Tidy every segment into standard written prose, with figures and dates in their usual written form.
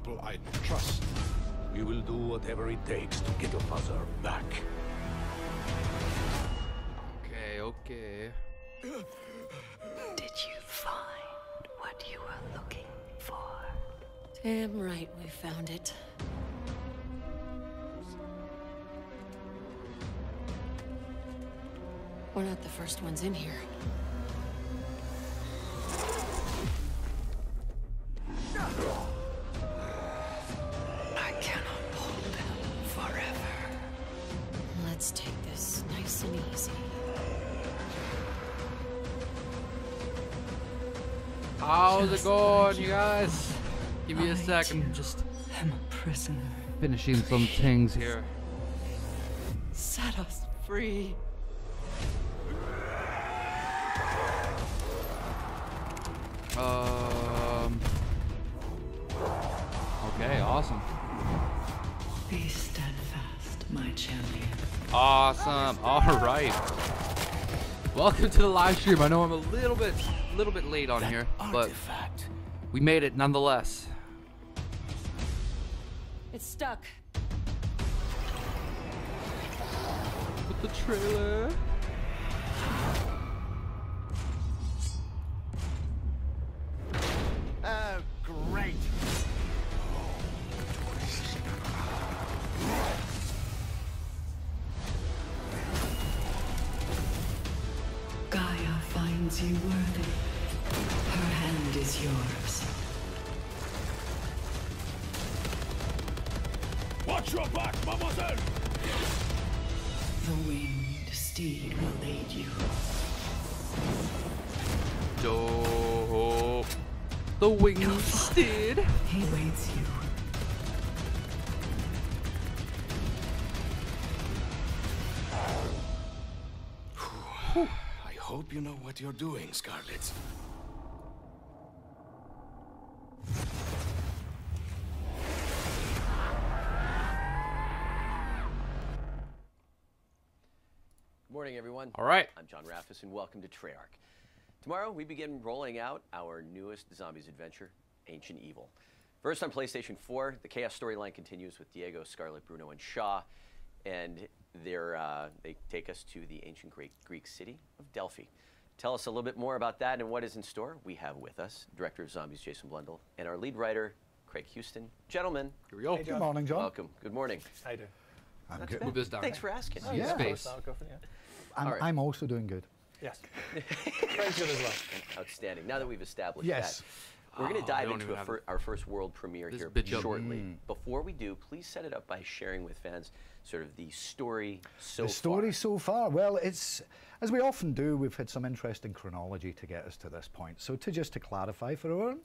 people I trust. We will do whatever it takes to get your mother back. Okay, okay. Did you find what you were looking for? Damn right we found it. We're not the first ones in here. I cannot hold them forever. Let's take this nice and easy. How's it going, you guys? Give me a second. Just am a prisoner. Finishing some things here. Set us free. Okay, awesome. Be steadfast, my champion. Awesome. All right. Welcome to the live stream. I know I'm a little bit late on here, but we made it nonetheless. It's stuck. With the trailer. Oh, great. Gaia finds you worthy. Her hand is yours. Watch your back, mademoiselle! The winged steed will lead you. Dope. The winged steed. He waits you. I hope you know what you're doing, Scarlet. Good morning, everyone. All right. I'm John Raffis, and welcome to Treyarch. Tomorrow, we begin rolling out our newest Zombies adventure, Ancient Evil. First on PlayStation 4, the Chaos storyline continues with Diego, Scarlet, Bruno, and Shaw, and they take us to the ancient Greek city of Delphi. Tell us a little bit more about that and what is in store. We have with us Director of Zombies, Jason Blundell, and our lead writer, Craig Houston. Gentlemen. Here we go. Hey, good morning, John. Welcome. Good morning. How you doing? I'm good. Move this down. Thanks for asking. Oh, Yeah. Space. I'll go for it, yeah. All right. I'm also doing good. Yes. Craig's good as well. Outstanding. Now that we've established Yes. that, we're going to I dive don't into even have our first world premiere this here bitch up. shortly. Before we do, please set it up by sharing with fans sort of the story so The story far. so far, well, it's, as we often do, we've had some interesting chronology to get us to this point. So just to clarify for everyone,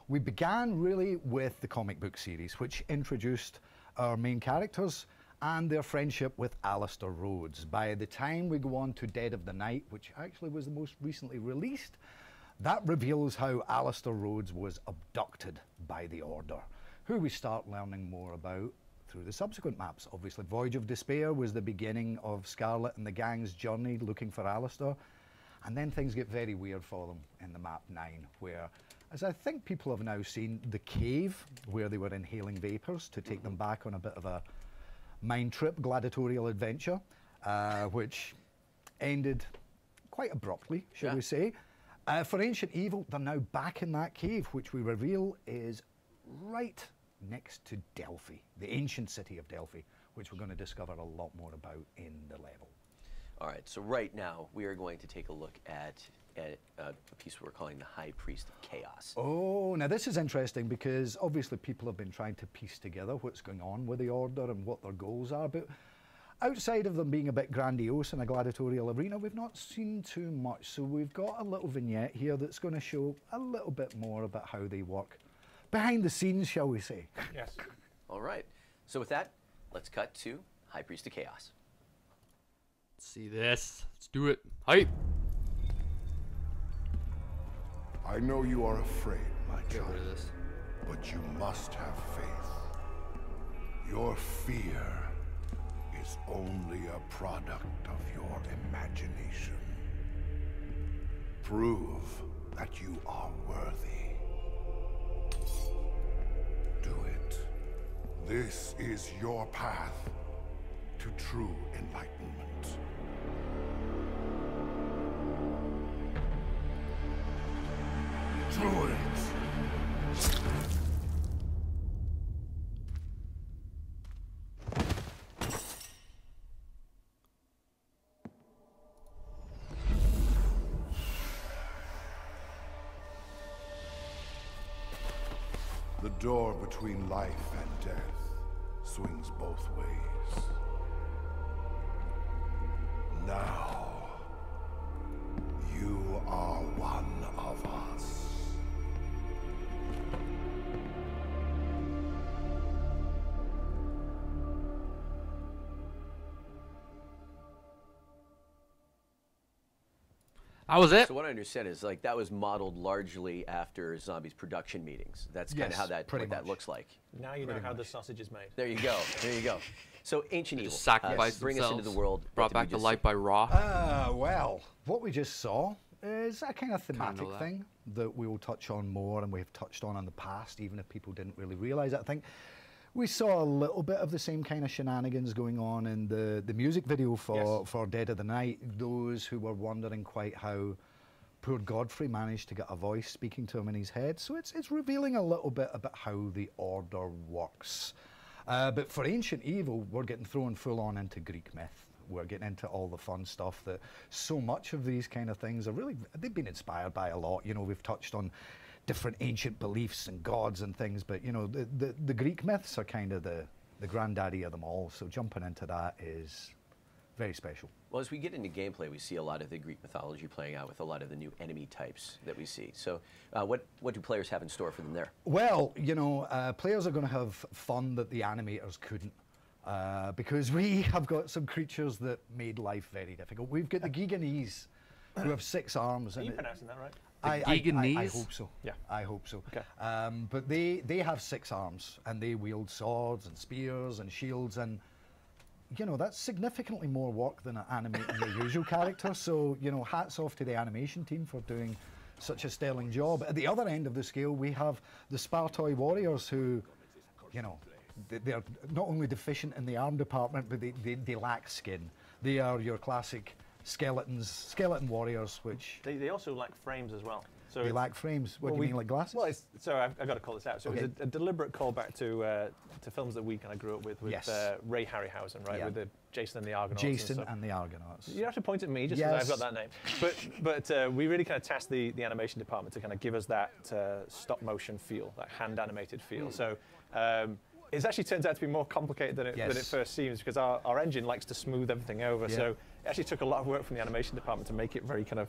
we began really with the comic book series, which introduced our main characters and their friendship with Alistair Rhodes. By the time we go on to Dead of the Night, which actually was the most recently released, that reveals how Alistair Rhodes was abducted by the Order, who we start learning more about through the subsequent maps. Obviously, Voyage of Despair was the beginning of Scarlet and the gang's journey looking for Alistair, and then things get very weird for them in the map 9, where, as I think people have now seen, the cave where they were inhaling vapors to take them back on a bit of a mind trip, gladiatorial adventure, which ended quite abruptly, shall we say. For Ancient Evil, they're now back in that cave, which we reveal is right next to Delphi, the ancient city of Delphi, which we're going to discover a lot more about in the level. All right, so right now we are going to take a look at a piece we're calling the High Priest of Chaos. Oh, now this is interesting because obviously people have been trying to piece together what's going on with the Order and what their goals are, but outside of them being a bit grandiose in a gladiatorial arena, we've not seen too much. So we've got a little vignette here that's going to show a little bit more about how they work behind the scenes, shall we say. Yes. All right, so with that, let's cut to High Priest of Chaos. Let's see this. Let's do it. Hype. I know you are afraid, my Get child, rid of this. but you must have faith. Your fear is only a product of your imagination. Prove that you are worthy. Do it. This is your path to true enlightenment. Druids! The door between life and death swings both ways. Now, you are one of us. That was it. So what I understand is like that was modeled largely after Zombies production meetings. That's kind of Yes, how that pretty what that much. looks like. Now you know how the sausage is made. There you go. There you go. So Ancient Evil. Just sacrificed bring us into the themselves, world. brought What back did we to just life see? by Raw. Well, what we just saw is a kind of thematic that. thing that we will touch on more, and we've touched on in the past, even if people didn't really realize it. I think we saw a little bit of the same kind of shenanigans going on in the music video for Dead of the Night. Those who were wondering quite how poor Godfrey managed to get a voice speaking to him in his head. So it's revealing a little bit about how the Order works. But for Ancient Evil, we're getting thrown full on into Greek myth. We're getting into all the fun stuff that so much of these kind of things are really, they've been inspired by a lot. You know, we've touched on different ancient beliefs and gods and things, but you know, the Greek myths are kind of the granddaddy of them all. So jumping into that is very special. Well, as we get into gameplay, we see a lot of the Greek mythology playing out with a lot of the new enemy types that we see. So what do players have in store for them there? Well, you know, players are going to have fun that the animators couldn't. Because we have got some creatures that made life very difficult. We've got the Giganese, who have 6 arms. Are And you pronouncing that right? I Giganese? hope so. Yeah. I hope so. Okay. But they have 6 arms, and they wield swords and spears and shields, and you know, that's significantly more work than animating your usual character. So, you know, hats off to the animation team for doing such a sterling job. At the other end of the scale, we have the Spartoi warriors who, you know, they're not only deficient in the arm department, but they lack skin. They are your classic skeleton warriors, which They also lack frames as well. So they lack frames. What do you mean, like glasses? Well, so I've got to call this out. So Okay. it was a deliberate callback to films that we kind of grew up with Yes. Ray Harryhausen, right? Yeah. with the Jason and the Argonauts. Jason and stuff. and the Argonauts. You have to point at me just because Yes. I've got that name. But we really kind of tasked the animation department to kind of give us that stop motion feel, that hand animated feel. So it actually turns out to be more complicated than it first seems, because our engine likes to smooth everything over. Yeah. So it actually took a lot of work from the animation department to make it very kind of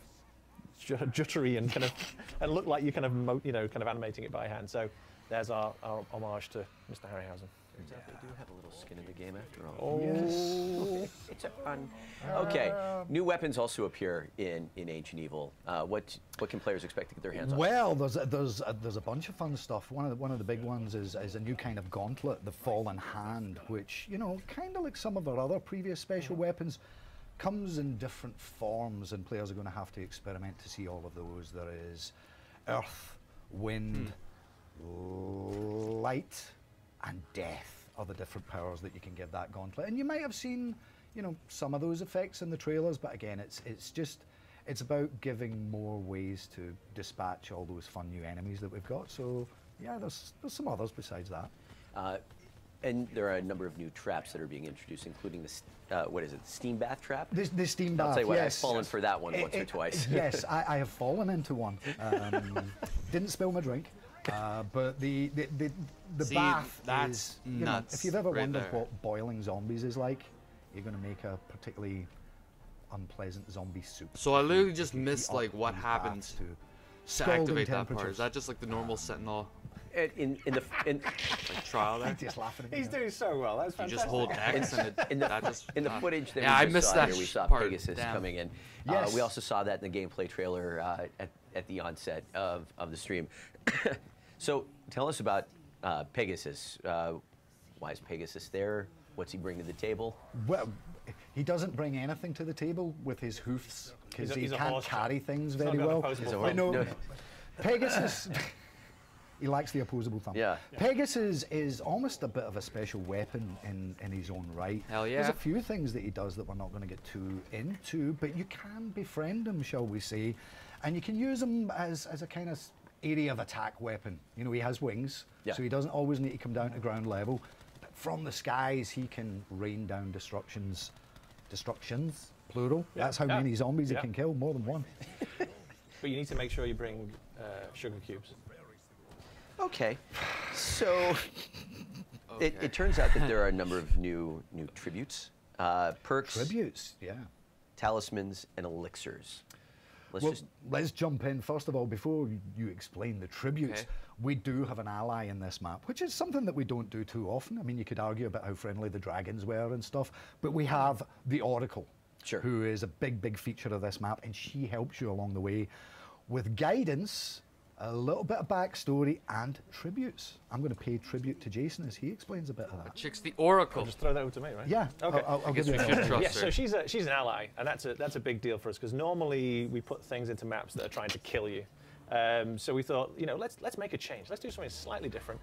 juttery and kind of and look like you're kind of animating it by hand. So there's our homage to Mr. Harryhausen. Turns out they do have a little skin in the game after all. Oh, Yes. It's a fun. Okay, new weapons also appear in Ancient Evil. What can players expect to get their hands on? Well, there's a bunch of fun stuff. One of the big ones is a new kind of gauntlet, the Fallen Hand, which, you know, kind of like some of our other previous special weapons, comes in different forms, and players are going to have to experiment to see all of those. There is earth, wind, light, and death are the different powers that you can give that gauntlet. And you might have seen, you know, some of those effects in the trailers, but again, it's about giving more ways to dispatch all those fun new enemies that we've got. So yeah, there's some others besides that. And there are a number of new traps that are being introduced, including the what is it, the steam bath trap? The steam bath. I'll tell you what, yes. I've fallen for that one once or twice. Yes, I have fallen into one. Didn't spill my drink, but the See, bath that's is, you know, nuts if you've ever right wondered there. what boiling zombies is like, you're going to make a particularly unpleasant zombie soup. So I literally If just you missed heat up like what these happens baths to to scalding activate that part. temperatures. Is that just like the normal Sentinel In like trial there? Just laughing at me he's now. doing so well. That's You fantastic. just hold X and it, in the that just in the footage that yeah, we I just missed saw that here, we saw part. Pegasus Damn. coming in. Yes. We also saw that in the gameplay trailer at the onset of the stream. So tell us about Pegasus. Why is Pegasus there? What's he bring to the table? Well, he doesn't bring anything to the table with his hoofs, because he He's a can't horse carry things not very got well. opposable He's a front. horse. No, No. He likes the opposable thumb. Yeah. Pegasus is almost a bit of a special weapon in his own right. Hell yeah. There's a few things that he does that we're not going to get too into, but you can befriend him, shall we say, and you can use him as a kind of area of attack weapon. You know, he has wings, so he doesn't always need to come down to ground level. But from the skies, he can rain down destructions, plural. That's how many zombies he can kill, more than one. But you need to make sure you bring sugar cubes. Okay, so it turns out that there are a number of new tributes, perks, talismans, and elixirs. Let's jump in. First of all, before you explain the tributes, we do have an ally in this map, which is something that we don't do too often. I mean, you could argue about how friendly the dragons were and stuff, but we have the Oracle, who is a big feature of this map, and she helps you along the way with guidance, a little bit of backstory, and tributes. I'm going to pay tribute to Jason as he explains a bit of that. Chick's the Oracle. I'll just throw that over to me, right? Yeah. Okay. I'll give you Yeah, so she's an ally, and that's a big deal for us because normally we put things into maps that are trying to kill you. So we thought, you know, let's make a change. Let's do something slightly different.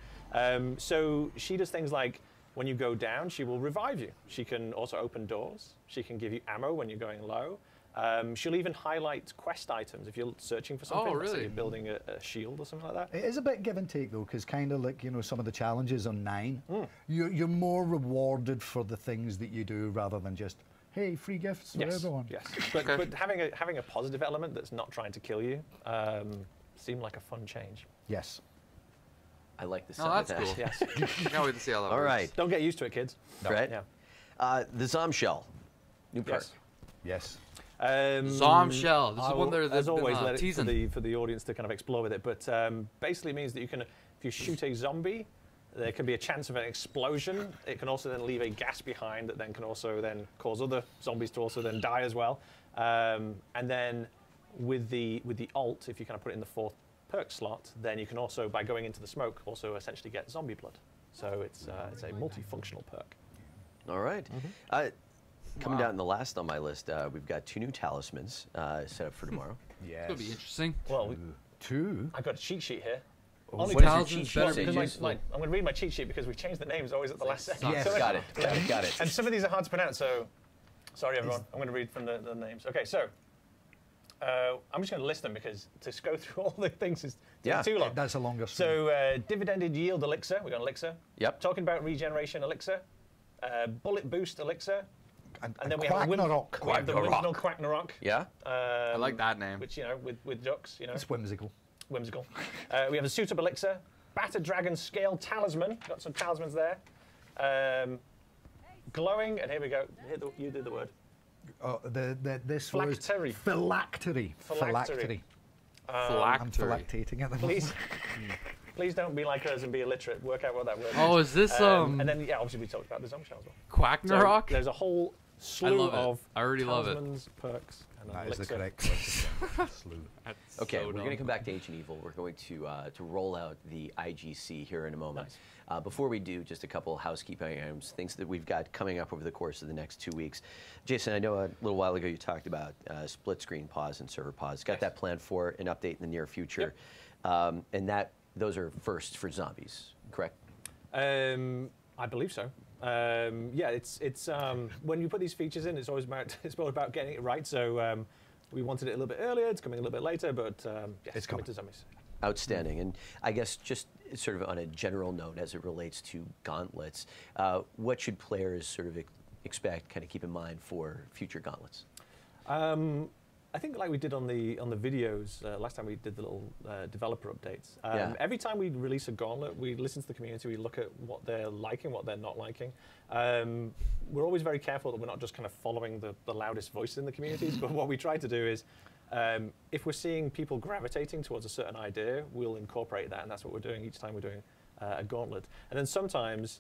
So she does things like when you go down, she will revive you. She can also open doors. She can give you ammo when you're going low. She'll even highlight quest items if you're searching for something. Oh, really? Let's say you're building a shield or something like that. It is a bit give and take though, because kind of like, you know, some of the challenges on 9, you're more rewarded for the things that you do rather than just, hey, free gifts for everyone. Yes, but having a positive element that's not trying to kill you seemed like a fun change. Yes. I like the sound of that. Cool. Yes. Can't wait to see how that works. All right. Don't get used to it, kids. Right? Yeah. The Zomshell, new perk. Yes. Zomshell. This is one that as always, let teasing. it for the audience to kind of explore with it. But basically means that you can, if you shoot a zombie, there can be a chance of an explosion. It can also then leave a gas behind that then can also then cause other zombies to also then die as well. And then with the alt, if you kind of put it in the 4th perk slot, then you can also, by going into the smoke, also essentially get zombie blood. So it's a multifunctional perk. All right. Coming down the last on my list, we've got 2 new talismans set up for tomorrow. Yes. It's going to be interesting. Well, 2? I've got a cheat sheet here. What Only does your cheat sheet say, Jason? I'm going to read my cheat sheet because we've changed the names always at the last second. Yes. Got it. Got it. And some of these are hard to pronounce, so sorry everyone. I'm going to read from the names. Okay, so I'm just going to list them because to go through all the things is too long. That's a longer So dividended yield elixir, we got elixir. Yep. Talking about regeneration elixir, bullet boost elixir, and then we have the Whimsical Quacknarok. Yeah. I like that name. Which, you know, with ducks, you know. It's whimsical. Whimsical. We have a suitable elixir, battered dragon scale talisman. Got some talismans there. Glowing, and here we go. You did the word. This Phylactery. was phylactery. Phylactery. I'm phylactating at the moment. Please don't be like us and be illiterate. Work out what that word is. Oh, is this And then obviously we talked about the Zomshell as well. Quacknarok? So there's a whole slew of I already love it. talismans, perks, and That elixir. is the correct slew. Okay, we're going to come back to Ancient Evil. We're going to roll out the IGC here in a moment. Nice. Before we do, just a couple housekeeping items, things that we've got coming up over the course of the next 2 weeks. Jason, I know a little while ago you talked about split screen pause and server pause. Got that planned for an update in the near future. Yep. And those are firsts for zombies, correct? I believe so. Yeah, it's when you put these features in, it's always about getting it right. So we wanted it a little bit earlier. It's coming a little bit later, but it's coming to zombies. Outstanding. And I guess just sort of on a general note as it relates to gauntlets, what should players sort of expect, kind of keep in mind for future gauntlets? I think like we did on the videos last time we did the little developer updates. Every time we release a gauntlet, we listen to the community, we look at what they're liking, what they're not liking. We're always very careful that we're not just kind of following the loudest voices in the communities, but what we try to do is if we're seeing people gravitating towards a certain idea, we'll incorporate that, and that's what we're doing each time we're doing a gauntlet. And then sometimes,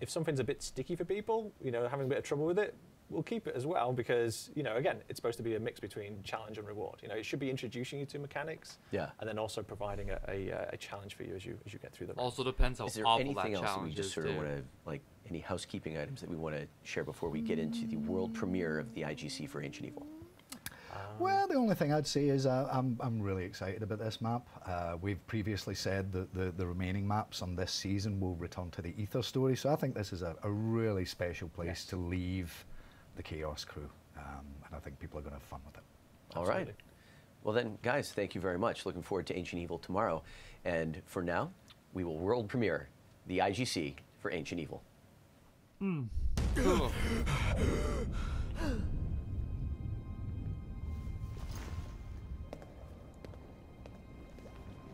if something's a bit sticky for people, you know, having a bit of trouble with it, we'll keep it as well because, you know, again, it's supposed to be a mix between challenge and reward. You know, it should be introducing you to mechanics, and then also providing a challenge for you as you get through the round. Also depends how awful that challenge is. Is there anything else that we just sort of want to, like, any housekeeping items that we want to share before we get into the world premiere of the IGC for Ancient Evil? Well, the only thing I'd say is I'm really excited about this map. We've previously said that the remaining maps on this season will return to the Ether story, so I think this is a really special place to leave the Chaos crew, and I think people are going to have fun with it. All right. Well then, guys, thank you very much. Looking forward to Ancient Evil tomorrow. And for now, we will world premiere the IGC for Ancient Evil. Cool.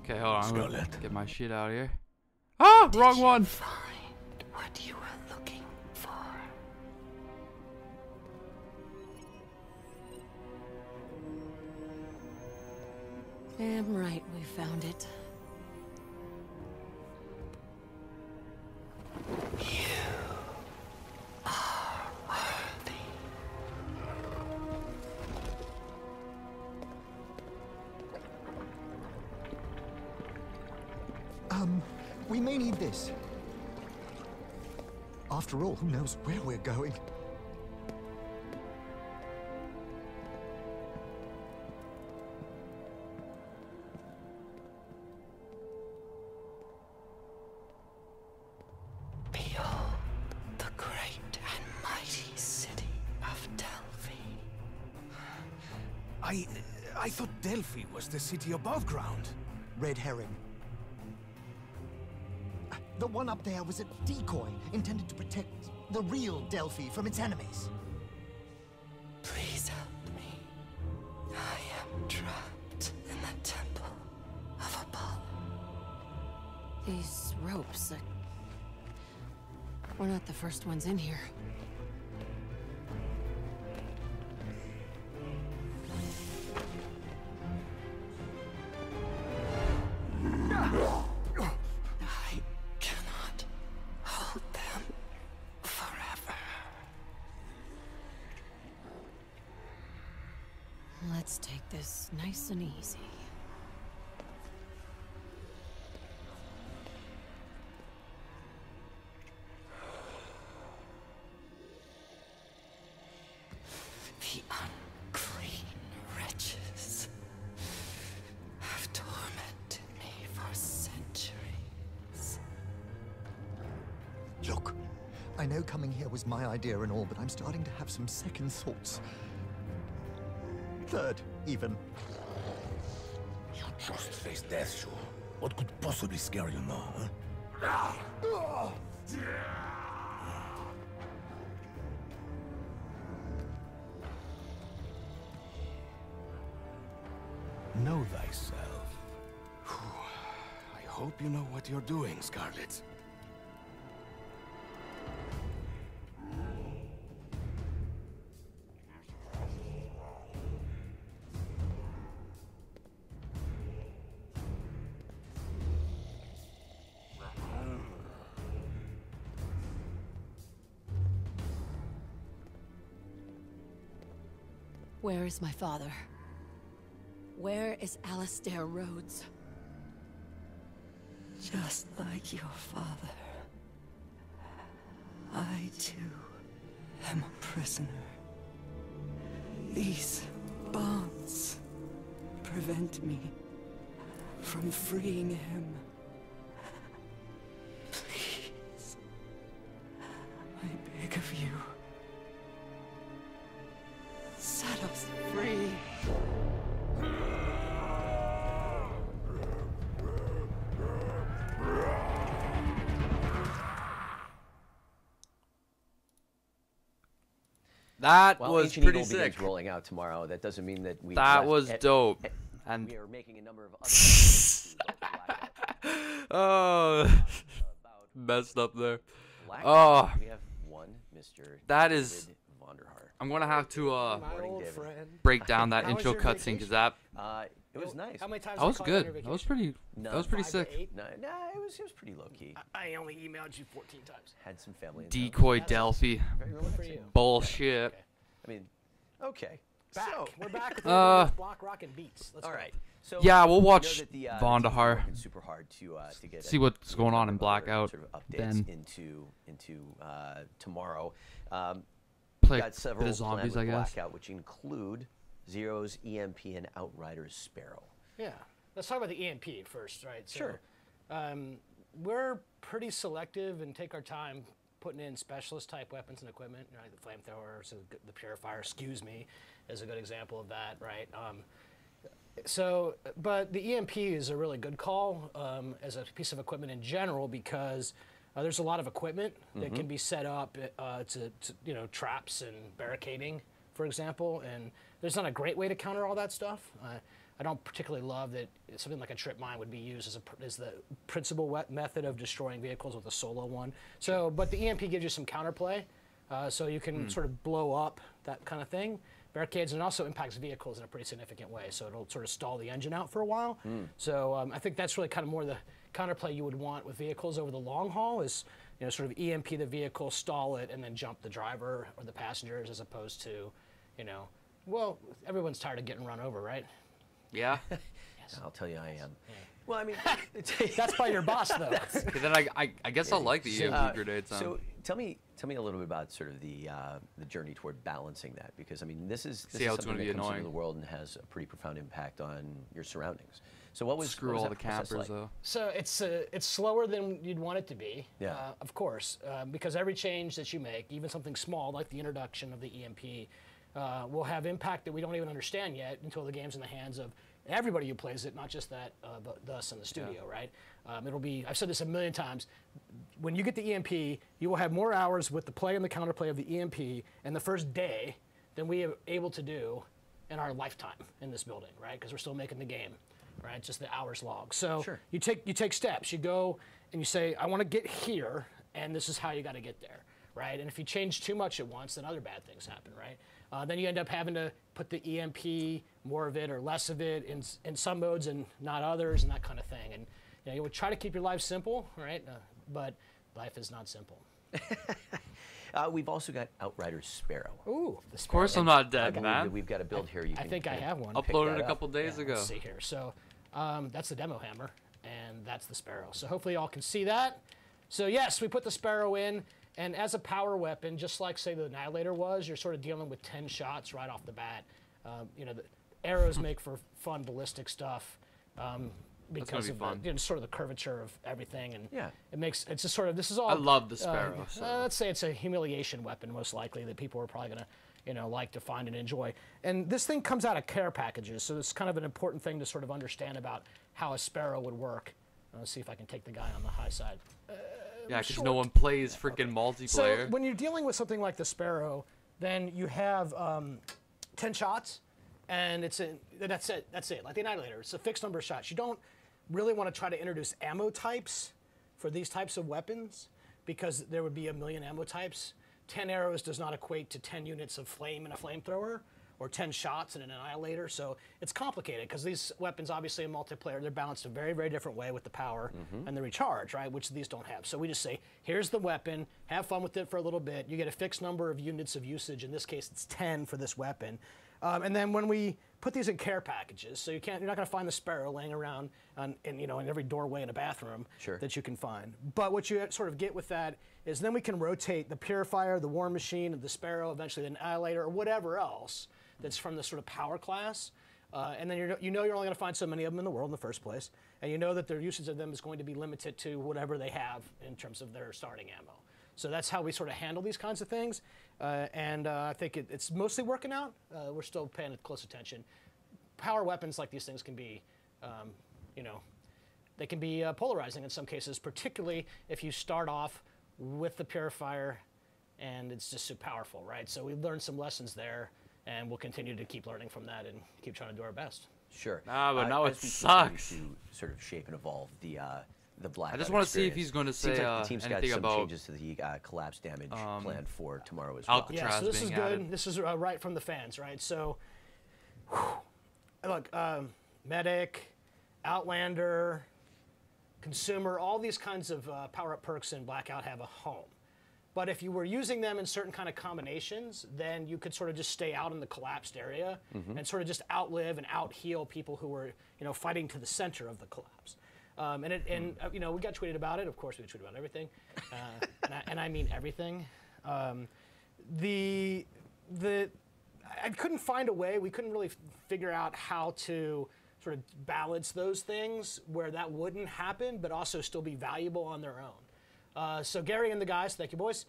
Okay, hold on. I'm gonna get my shit out of here. Ah, wrong one. Find what you were looking for. Damn right we found it. We may need this. After all, who knows where we're going? Behold the great and mighty city of Delphi. I thought Delphi was the city above ground. Red herring. The one up there was a decoy intended to protect the real Delphi from its enemies. Please help me. I am trapped in the temple of Apollo. These ropes, we're not the first ones in here. I cannot hold them forever. Let's take this nice and easy. The unclean wretches have tormented me for centuries. Look, I know coming here was my idea and all, but I'm starting to have some second thoughts. Third, even. You just face death, sure. What could possibly scare you now, huh? Know thyself. I hope you know what you're doing, Scarlet. Where is my father? Where is Alistair Rhodes? Just like your father, I too am a prisoner. These bonds prevent me from freeing him. Please, I beg of you, set us free. That While was Ancient pretty Evil sick. begins rolling out tomorrow, that doesn't mean that we. That left was at- dope. at- And we are making a number of other oh, messed up there. Blackout. Oh, We have one Mr. that is. David Vonderhaar. I'm gonna have to Morning, David. break down that How was intro your cutscene because that It was nice. How many times that was did I call you on good. your That was vacation? pretty. That was pretty 5 to sick. 8? No, it was pretty low key. I only emailed you 14 times. Had some family. in town. Decoy Delphi. Very Good for relaxing. you. Bullshit. Okay. I mean, okay. Back. So, We're back with block rock and beats. Let's all go. right. So Yeah, we'll we know watch that the Vonderhaar. working super hard to get See what's going on in other Blackout Sort of updates then. into tomorrow. Play Got a several bit of zombies, planned I with guess. Blackout, which include Zero's EMP and Outrider's Sparrow. Yeah. Let's talk about the EMP first, right? So, Sure. We're pretty selective and take our time putting in specialist type weapons and equipment, like the flamethrower, so the purifier, excuse me, is a good example of that, right? But the EMP is a really good call as a piece of equipment in general because there's a lot of equipment that can be set up to traps and barricading, for example, and there's not a great way to counter all that stuff. I don't particularly love that something like a trip mine would be used as the principal method of destroying vehicles with a solo one. So, but the EMP gives you some counterplay, so you can sort of blow up that kind of thing. Barricades, and it also impacts vehicles in a pretty significant way, so it'll sort of stall the engine out for a while. So I think that's really kind of more the counterplay you would want with vehicles over the long haul is, sort of EMP the vehicle, stall it, and then jump the driver or the passengers as opposed to, well, everyone's tired of getting run over, right? Yeah. Yes. I'll tell you I am. Yeah. Well, I mean, that's by your boss, though. Okay, then I guess I'll like the EMP grenades. So tell me a little bit about sort of the journey toward balancing that, because I mean this is something that comes into the world and has a pretty profound impact on your surroundings. So what was screw all the campers though? So it's slower than you'd want it to be. Yeah. Of course, because every change that you make, even something small like the introduction of the EMP, will have impact that we don't even understand yet until the game's in the hands of everybody who plays it, not just us in the studio, right? It'll be, I've said this a million times, when you get the EMP, you will have more hours with the play and the counterplay of the EMP in the first day than we are able to do in our lifetime in this building, right? Because we're still making the game, right? Just the hours log. So you take steps. You go and you say, I want to get here, and this is how you got to get there, right? And if you change too much at once, then other bad things happen, right? Then you end up having to put the EMP, more of it or less of it, in some modes and not others, and that kind of thing. And you would try to keep your life simple, right? But life is not simple. We've also got Outrider's Sparrow. Ooh, the Sparrow. Of course I'm not dead, man. We've got a build here. I think I have one. Uploaded a couple days ago. Let's see here. So that's the demo hammer, and that's the Sparrow. So hopefully y'all can see that. So yes, we put the Sparrow in. And as a power weapon, just like, say, the Annihilator was, you're sort of dealing with 10 shots right off the bat. The arrows make for fun ballistic stuff because of sort of the curvature of everything. And it's just sort of, this is all... I love the Sparrow. Let's say it's a humiliation weapon, most likely, that people are probably going to like to find and enjoy. And this thing comes out of care packages, so it's kind of an important thing to sort of understand about how a Sparrow would work. Let's see if I can take the guy on the high side. Yeah, because no one plays freaking multiplayer. So when you're dealing with something like the Sparrow, then you have 10 shots, and that's it. Like the Annihilator, it's a fixed number of shots. You don't really want to try to introduce ammo types for these types of weapons because there would be a million ammo types. 10 arrows does not equate to 10 units of flame in a flamethrower, or 10 shots in an Annihilator. So it's complicated because these weapons, obviously in multiplayer, they're balanced a very, very different way with the power and the recharge, right, which these don't have. So we just say, here's the weapon, have fun with it for a little bit. You get a fixed number of units of usage. In this case, it's 10 for this weapon. And then when we put these in care packages, so you're not going to find the Sparrow laying around in every doorway in a bathroom that you can find. But what you sort of get with that is then we can rotate the Purifier, the War Machine, the Sparrow, eventually the Annihilator, or whatever else that's from the sort of power class, and then you're only going to find so many of them in the world in the first place, and you know that their usage of them is going to be limited to whatever they have in terms of their starting ammo. So that's how we sort of handle these kinds of things, and I think it's mostly working out. We're still paying close attention. Power weapons like these things can be, they can be polarizing in some cases, particularly if you start off with the Purifier and it's just so powerful, right? So we learned some lessons there. And we'll continue to keep learning from that and keep trying to do our best. Sure. But now it sucks. To sort of shape and evolve the Blackout. I just want to see if he's going to say like the team's anything got some about changes to the collapse damage planned for tomorrow as well. Hellcatraz yeah, so this is good. Added. This is right from the fans, right? So, look, Medic, Outlander, Consumer, all these kinds of power-up perks in Blackout have a home. But if you were using them in certain kind of combinations, then you could sort of just stay out in the collapsed area and sort of just outlive and out-heal people who were, fighting to the center of the collapse. We got tweeted about it. Of course, we tweeted about everything, and I mean everything. I couldn't find a way. We couldn't really figure out how to sort of balance those things where that wouldn't happen, but also still be valuable on their own. So Gary and the guys, thank you boys,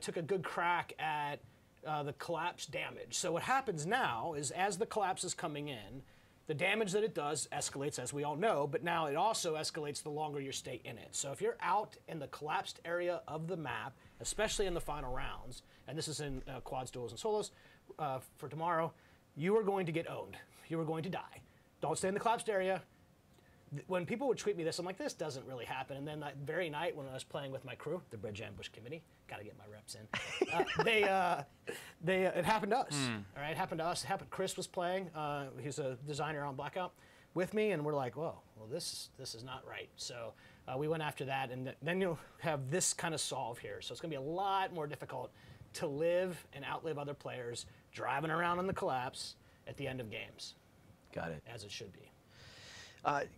took a good crack at the collapse damage. So what happens now is as the collapse is coming in, the damage that it does escalates, as we all know, but now it also escalates the longer you stay in it. So if you're out in the collapsed area of the map, especially in the final rounds, and this is in quads, duels, and solos for tomorrow, you are going to get owned. You are going to die. Don't stay in the collapsed area. When people would tweet me this, I'm like, this doesn't really happen. And then that very night when I was playing with my crew, the Bridge Ambush Committee, got to get my reps in, it happened to us. All right, it happened to us. It happened. Chris was playing. He's a designer on Blackout with me, and we're like, whoa, well, this is not right. So we went after that, and then you'll have this kind of solve here. So it's going to be a lot more difficult to live and outlive other players driving around in the collapse at the end of games. Got it. As it should be.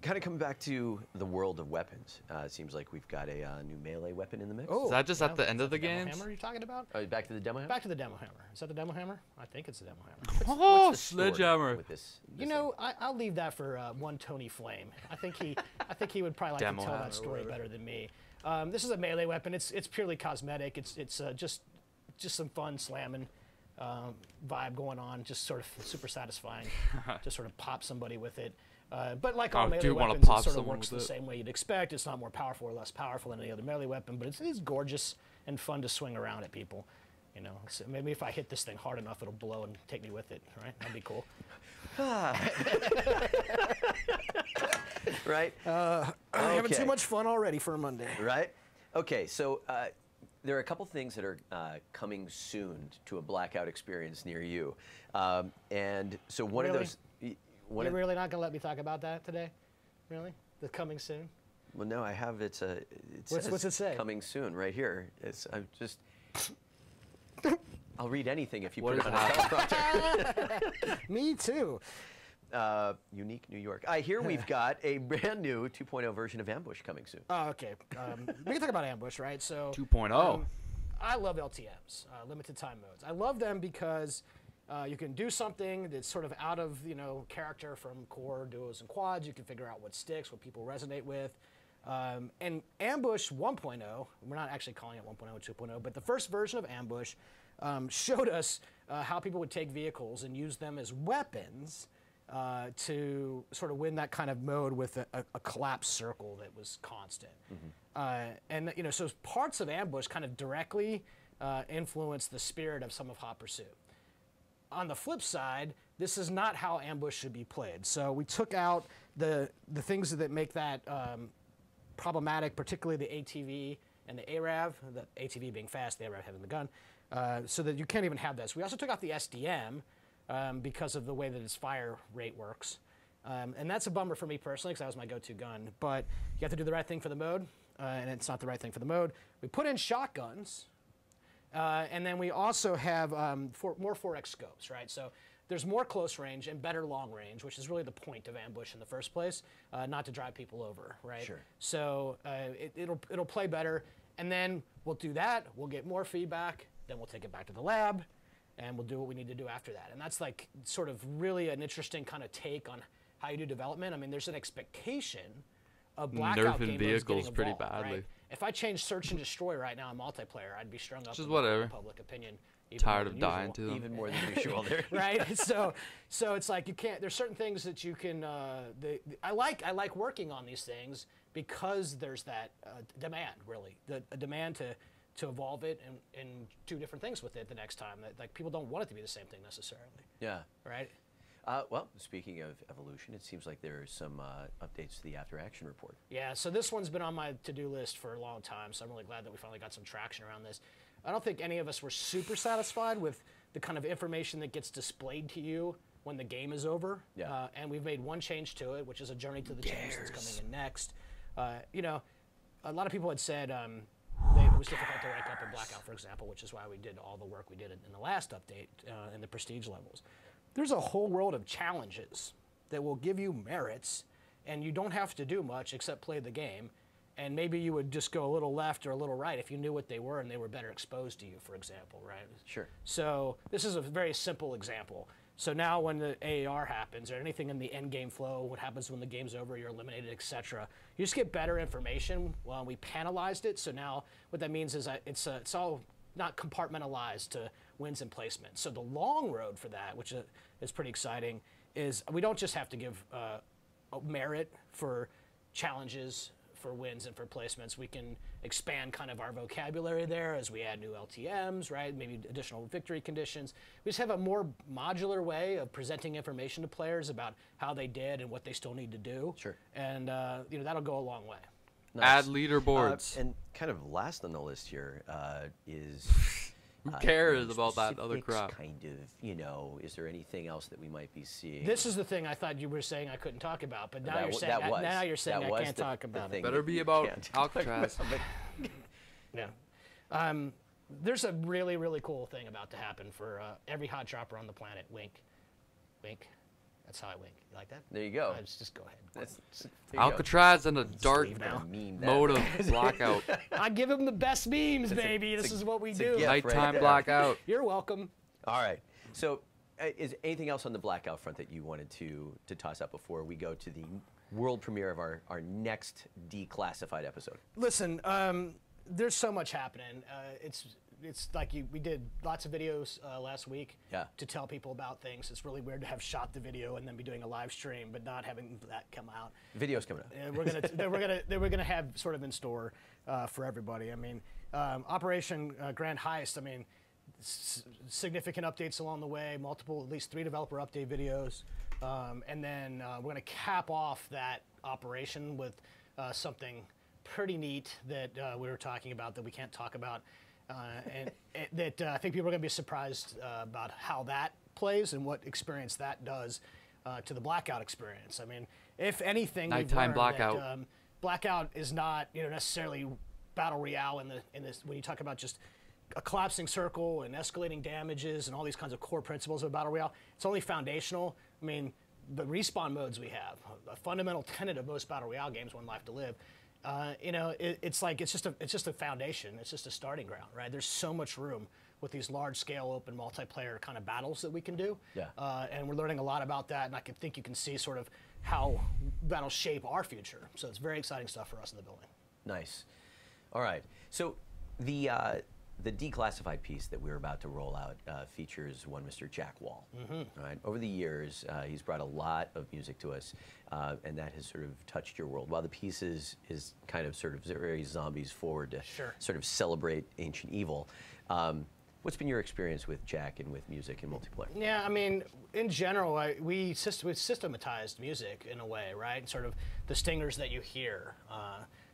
Kind of coming back to the world of weapons, it seems like we've got a new melee weapon in the mix. Oh, is that just at the end of the game? Hammer you're talking about? Back to the demo hammer? Back to the demo hammer. Is that the demo hammer? I think it's the demo hammer. Oh, sledgehammer! With this you know, I'll leave that for one Tony Flame. I think he would probably like to tell that story better than me. This is a melee weapon. It's purely cosmetic. It's just some fun slamming vibe going on. Just sort of super satisfying. Just sort of pop somebody with it. But like all melee weapons, it sort of works the same way you'd expect. It's not more powerful or less powerful than any other melee weapon, but it's gorgeous and fun to swing around at people. You know, so maybe if I hit this thing hard enough, it'll blow and take me with it. Right? That'd be cool. Right? I'm having too much fun already for a Monday. Right? Okay, so there are a couple things that are coming soon to a Blackout experience near you. And so one of those... You're really not going to let me talk about that today? Really? The coming soon? Well, no, I have what's it say? Coming soon right here. I'm just... I'll read anything if you put it on a teleprompter. Me too. Unique New York. I hear we've got a brand new 2.0 version of Ambush coming soon. Oh, okay. We can talk about Ambush, right? So 2.0. I love LTMs, limited time modes. I love them because you can do something that's sort of out of character from core duos and quads. You can figure out what sticks, what people resonate with. And Ambush 1.0, we're not actually calling it 1.0 or 2.0, but the first version of Ambush showed us how people would take vehicles and use them as weapons to sort of win that kind of mode with a collapsed circle that was constant. And so parts of Ambush kind of directly influence the spirit of some of Hot Pursuit. On the flip side, this is not how Ambush should be played. So we took out the things that make that problematic, particularly the ATV and the ARAV, the ATV being fast, the ARAV having the gun, so that you can't even have this. We also took out the SDM because of the way that its fire rate works. And that's a bummer for me personally because that was my go-to gun. But you have to do the right thing for the mode, and it's not the right thing for the mode. We put in shotguns. And then we also have more 4X scopes, right? So there's more close range and better long range, which is really the point of Ambush in the first place, not to drive people over, right? Sure. So it'll play better, and then we'll do that. We'll get more feedback. Then we'll take it back to the lab, and we'll do what we need to do after that. And that's like sort of really an interesting kind of take on how you do development. I mean, there's an expectation of Blackout game vehicles evolved, pretty badly. right? If I changed Search and Destroy right now in multiplayer, I'd be strung up. Just whatever. Public opinion. Tired of dying to them. Even more than usual there. Right? So it's like you can't. There's certain things that you can. I like working on these things because there's that demand, really, a demand to evolve it and do different things with it the next time. That like people don't want it to be the same thing necessarily. Yeah. Right. Well, speaking of evolution, it seems like there are some updates to the After Action report. Yeah, so this one's been on my to-do list for a long time, so I'm really glad that we finally got some traction around this. I don't think any of us were super satisfied with the kind of information that gets displayed to you when the game is over. Yeah. And we've made one change to it, which is a Journey to the Change that's coming in next. A lot of people had said it was difficult to rank up in Blackout, for example, which is why we did all the work we did in the last update in the prestige levels. There's a whole world of challenges that will give you merits, and you don't have to do much except play the game. and maybe you would just go a little left or a little right if you knew what they were and they were better exposed to you, for example, right? Sure. So this is a very simple example. So now when the AAR happens or anything in the end game flow, what happens when the game's over, you're eliminated, etc. You just get better information. Well, we panelized it, so now what that means is it's all not compartmentalized to wins and placements. So the long road for that, which is pretty exciting, is we don't just have to give merit for challenges, for wins and for placements. We can expand kind of our vocabulary there as we add new LTMs, right? Maybe additional victory conditions. We just have a more modular way of presenting information to players about how they did and what they still need to do. Sure. And that'll go a long way. Nice. Add leaderboards. And kind of last on the list here is... Who cares about that other crap? Kind of, is there anything else that we might be seeing? This is the thing I thought you were saying I couldn't talk about, but now you're saying I can't talk about it. Better be about Hellcatraz. Yeah. There's a really, really cool thing about to happen for every hot dropper on the planet. Wink. Wink. That's how I wink. You like that? There you go. Just go ahead. Alcatraz in a dark mode of blackout. I give him the best memes, baby. This is what we do. Nighttime blackout. You're welcome. All right. So is anything else on the blackout front that you wanted to toss up before we go to the world premiere of our next declassified episode? Listen, there's so much happening. It's like we did lots of videos last week to tell people about things. It's really weird to have shot the video and then be doing a live stream, but not having that come out. Video's coming out. And we're gonna have sort of in store for everybody. I mean, Operation Grand Heist. I mean, significant updates along the way. Multiple, at least 3 developer update videos, and then we're gonna cap off that operation with something pretty neat that we were talking about that we can't talk about. And that I think people are going to be surprised about how that plays and what experience that does to the Blackout experience. I mean, if anything, nighttime blackout. That, blackout is not necessarily battle royale in this when you talk about just a collapsing circle and escalating damages and all these kinds of core principles of battle royale. It's only foundational. I mean, the respawn modes we have, a fundamental tenet of most battle royale games, One Life to Live. It's just a foundation. It's just a starting ground, right? There's so much room with these large-scale open multiplayer kind of battles that we can do. Yeah. And we're learning a lot about that, and I think you can see sort of how that'll shape our future. So it's very exciting stuff for us in the building. Nice. All right. So the declassified piece that we're about to roll out features one Mr. Jack Wall. All right. Over the years, he's brought a lot of music to us, and that has sort of touched your world. While the piece is kind of sort of very zombies forward to sort of celebrate ancient evil, what's been your experience with Jack and with music and multiplayer? Yeah, I mean, in general, we systematized music in a way, right? Sort of the stingers that you hear.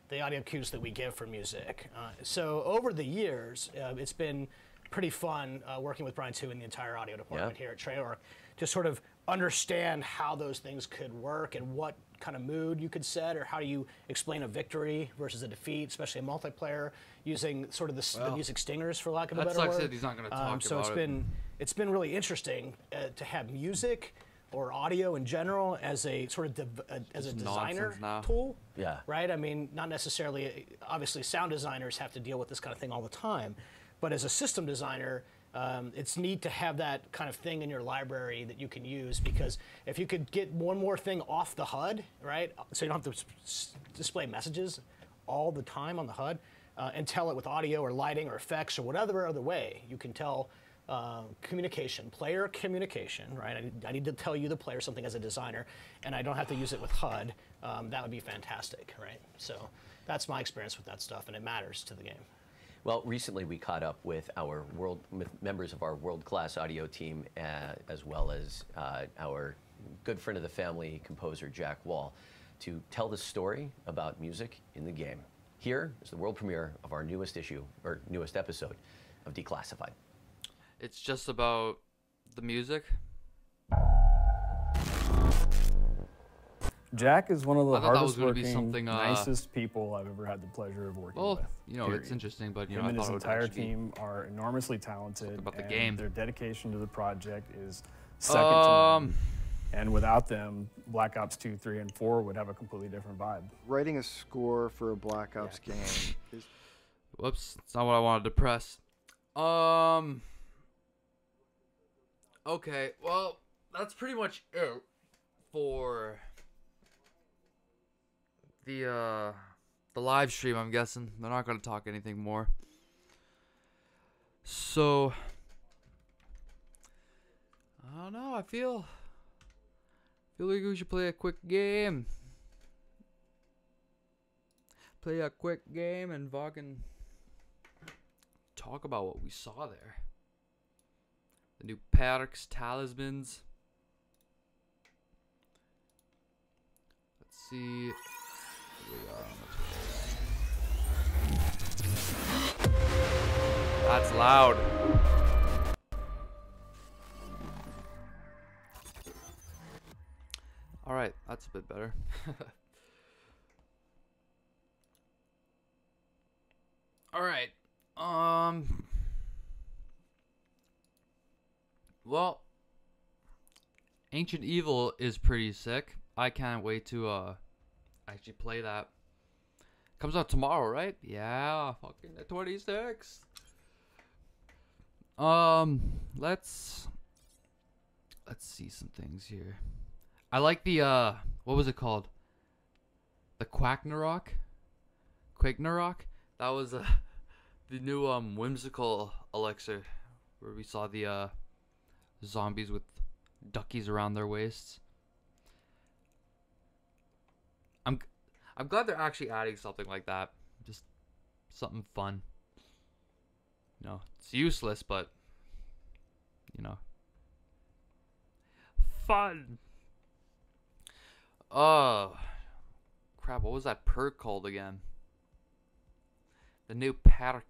The audio cues that we give for music. So over the years, it's been pretty fun working with Brian too and the entire audio department here at Treyarch to sort of understand how those things could work and what kind of mood you could set, or how do you explain a victory versus a defeat, especially in multiplayer, using sort of the music stingers, for lack of a better word. That sucks that he's not going to talk so about it. It's been really interesting to have music or audio in general as a sort of as a designer tool. Yeah. Right? I mean, not necessarily, obviously sound designers have to deal with this kind of thing all the time, but as a system designer, it's neat to have that kind of thing in your library that you can use, because if you could get one more thing off the HUD, right, so you don't have to display messages all the time on the HUD, and tell it with audio or lighting or effects or whatever other way you can tell communication, player communication, right? I need to tell you, the player, something as a designer, and I don't have to use it with HUD. That would be fantastic, right? So that's my experience with that stuff, and it matters to the game. Well, recently we caught up with members of our world-class audio team, as well as our good friend of the family, composer Jack Wall, to tell the story about music in the game. Here is the world premiere of our newest episode of Declassified. It's just about the music. Jack is one of the hardest working, something, nicest people I've ever had the pleasure of working with. You know, it's interesting, but you know, him and his entire team are enormously talented. About the and game. Their dedication to the project is second to none. And without them, Black Ops 2, 3, and 4 would have a completely different vibe. Writing a score for a Black Ops game is... Whoops, it's not what I wanted to press. Okay, well, that's pretty much it for the live stream, I'm guessing. They're not going to talk anything more. So, I don't know, I feel like we should play a quick game. Play a quick game and fucking talk about what we saw there. The new Perks talismans. Let's see. That's loud. Alright, that's a bit better. Alright. Well, Ancient Evil is pretty sick. I can't wait to actually play that. Comes out tomorrow, right? Yeah, fucking the 26th. Let's see some things here. I like the what was it called? The Quacknarok? That was the new whimsical elixir where we saw the zombies with duckies around their waists. I'm glad they're actually adding something like that. Just something fun. You know, it's useless, but you know, fun. Oh, crap! What was that perk called again? The new perk.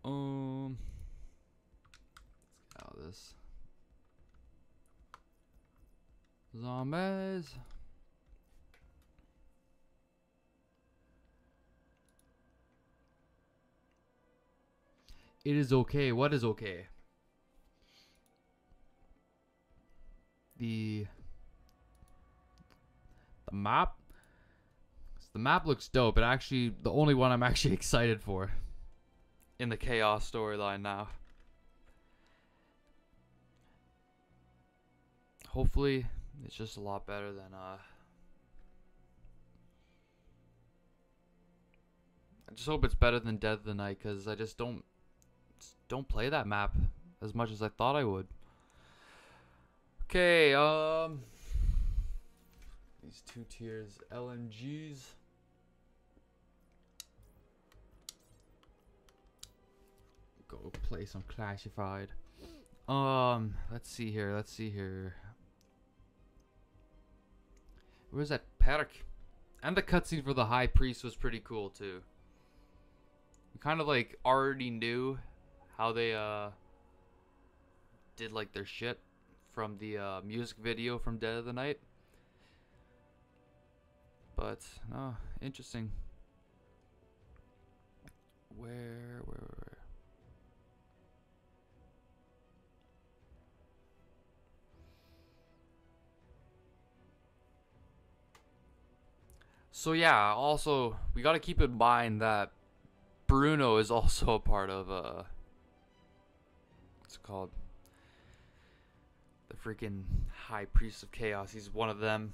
Let's get out of this. Zombies. It is okay. What is okay? The map. The map looks dope. It actually, the only one I'm actually excited for in the Chaos storyline now. Hopefully, it's just a lot better than I just hope it's better than Dead of the Night, because I just don't play that map as much as I thought I would. Okay, these 2 tiers LMGs. Go play some classified. Let's see here. Where's that perk? And the cutscene for the High Priest was pretty cool too. We kind of like already knew how they did like their shit from the music video from Dead of the Night. But oh, interesting. Where? So yeah, also we got to keep in mind that Bruno is also a part of what's it called? The freaking High Priest of Chaos. He's one of them.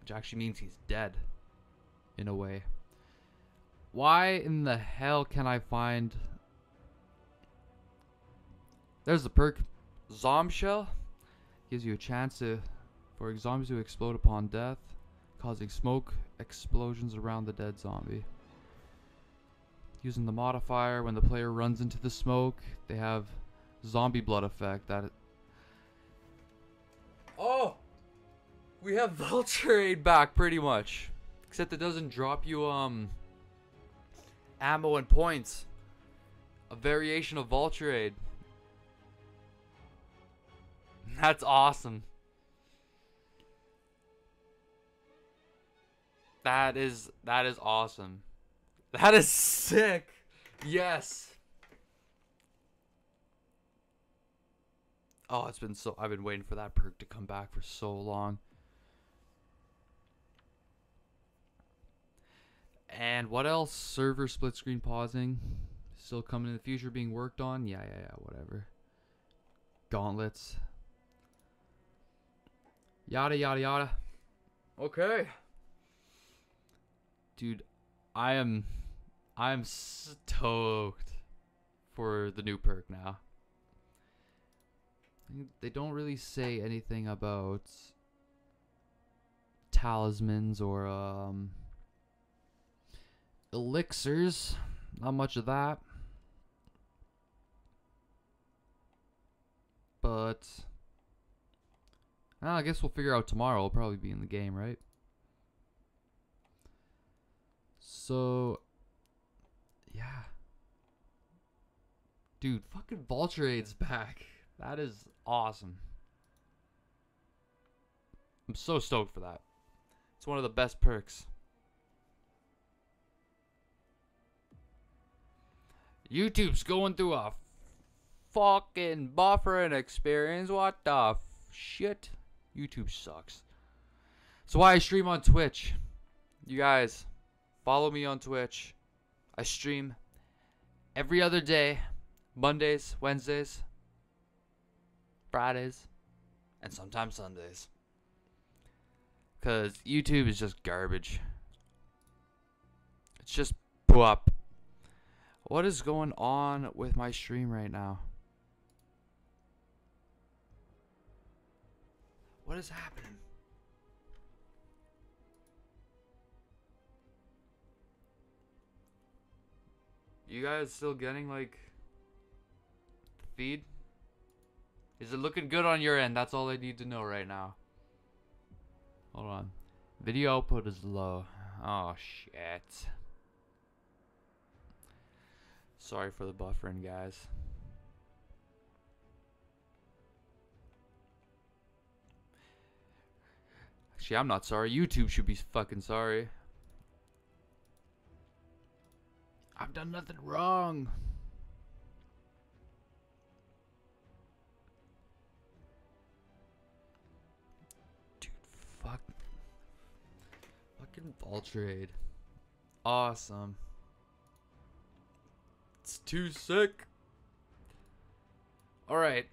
Which actually means he's dead in a way. Why in the hell can I find... There's the perk Zombshell. Gives you a chance for zombies to explode upon death, causing smoke explosions around the dead zombie. Using the modifier, when the player runs into the smoke, they have zombie blood effect. Oh! We have Vulture Aid back pretty much. Except it doesn't drop you ammo and points. A variation of Vulture Aid. That's awesome. That is awesome. That is sick. Yes. Oh, it's been so... I've been waiting for that perk to come back for so long. And what else? Server split screen pausing. Still coming in the future, being worked on. Yeah, whatever. Gauntlets. Yada, yada, yada. Okay. Dude, I am stoked for the new perk now. They don't really say anything about talismans or elixirs. Not much of that. But I guess we'll figure out tomorrow. It'll probably be in the game, right? So yeah. Dude, fucking Vulturade's back. That is awesome. I'm so stoked for that. It's one of the best perks. YouTube's going through a fucking buffering experience. What the shit? YouTube sucks. That's why I stream on Twitch. You guys, follow me on Twitch. I stream every other day. Mondays, Wednesdays, Fridays, and sometimes Sundays. Because YouTube is just garbage. It's just poop. What is going on with my stream right now? What is happening? You guys still getting like the feed? Is it looking good on your end? That's all I need to know right now. Hold on. Video output is low. Oh shit. Sorry for the buffering, guys. Actually, I'm not sorry. YouTube should be fucking sorry. I've done nothing wrong. Dude, fuck. Fucking Vulturade. Awesome. It's too sick. Alright.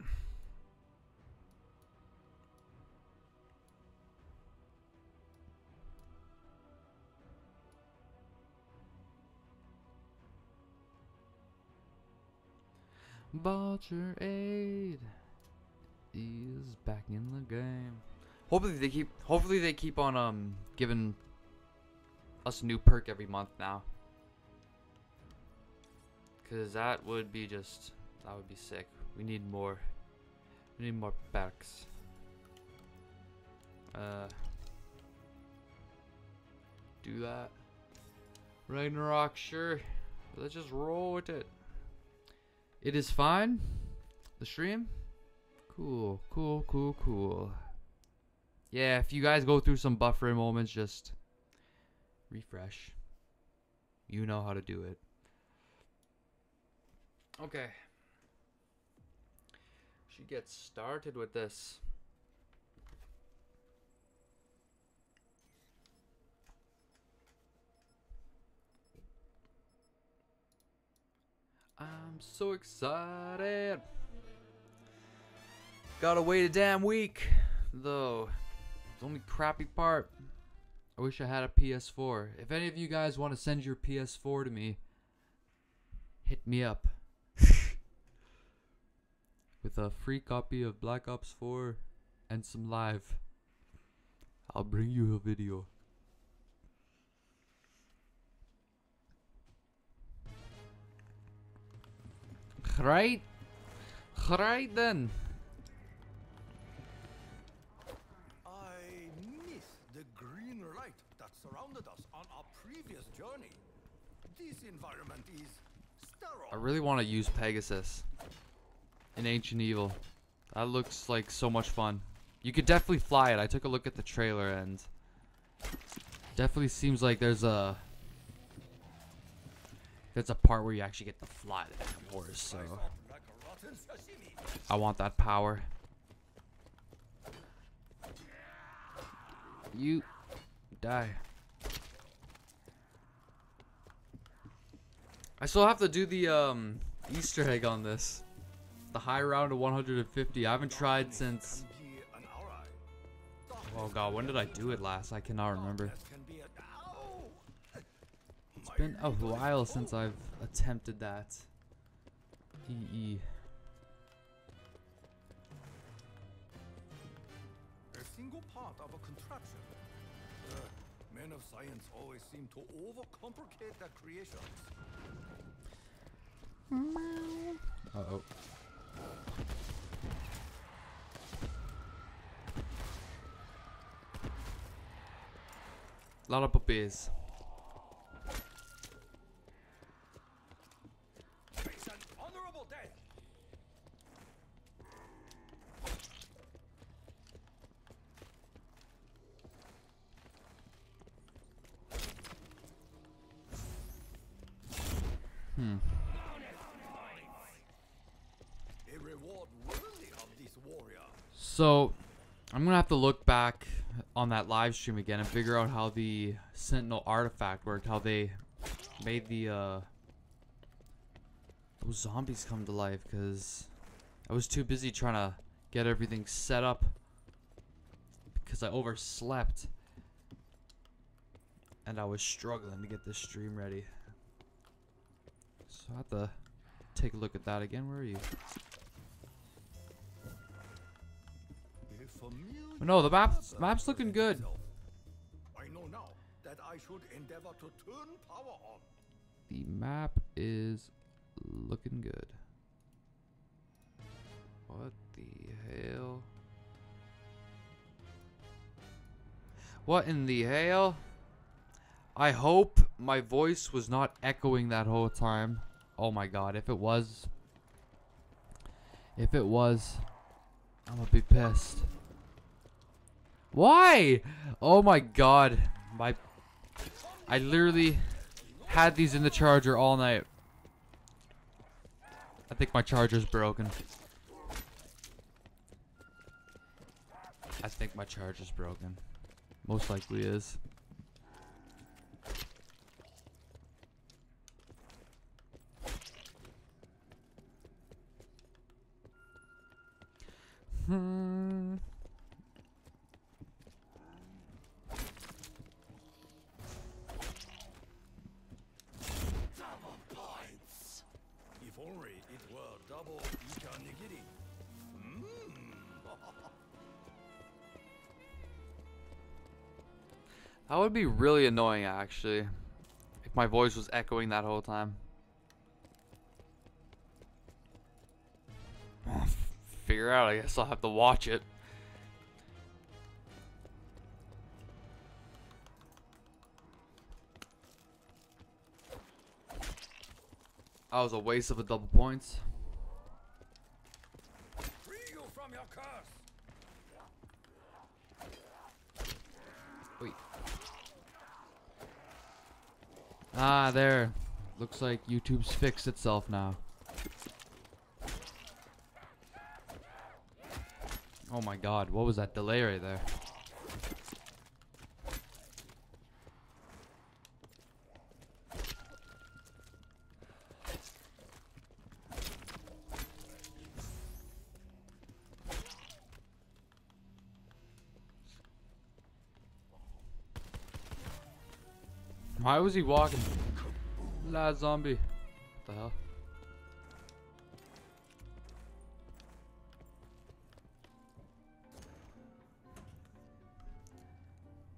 Vulturade is back in the game. Hopefully they keep on giving us a new perk every month now. Cause that would be sick. We need more. We need more perks. Do that. Ragnarok, sure. Let's just roll with it. It is fine. The stream? Cool, cool, cool, cool. Yeah, if you guys go through some buffering moments, just refresh. You know how to do it. Okay. Should get started with this. I'm so excited. Gotta wait a damn week, though. The only crappy part, I wish I had a PS4. If any of you guys want to send your PS4 to me, hit me up. With a free copy of Black Ops 4 and some live. I'll bring you a video. Right? Right then. I miss the green light that surrounded us on our previous journey. This environment is sterile. I really want to use Pegasus in Ancient Evil. That looks like so much fun. You could definitely fly it. I took a look at the trailer and definitely seems like there's a There's a part where you actually get to fly the damn horse, so I want that power. You die. I still have to do the Easter egg on this. The high round of 150. I haven't tried since... Oh god, when did I do it last? I cannot remember. It's been a while since I've attempted that. EE. A single part of a contraption. Men of science always seem to overcomplicate their creations. Uh-oh. A lot of puppies. Face an honorable death. A reward worthy of this warrior. So, I'm gonna have to look back on that live stream again and figure out how the Sentinel artifact worked, how they made the those zombies come to life, because I was too busy trying to get everything set up because I overslept and I was struggling to get this stream ready. So I have to take a look at that again. Where are you? Oh, no, the map's looking good. I know now that I should endeavor to turn power on. The map is looking good. What the hell? What in the hell? I hope my voice was not echoing that whole time. Oh my god, if it was, I'm gonna be pissed. Why? Oh my god. I literally had these in the charger all night. I think my charger's broken. I think my charger's broken. Most likely is. Double points. If only it were double Ikanigiri. That would be really annoying, actually, if my voice was echoing that whole time. Figure out, I guess I'll have to watch it. That was a waste of a double points. Free you from your curse. Wait. Ah, there. Looks like YouTube's fixed itself now. Oh my god, what was that delay right there? Why was he walking? La zombie. What the hell?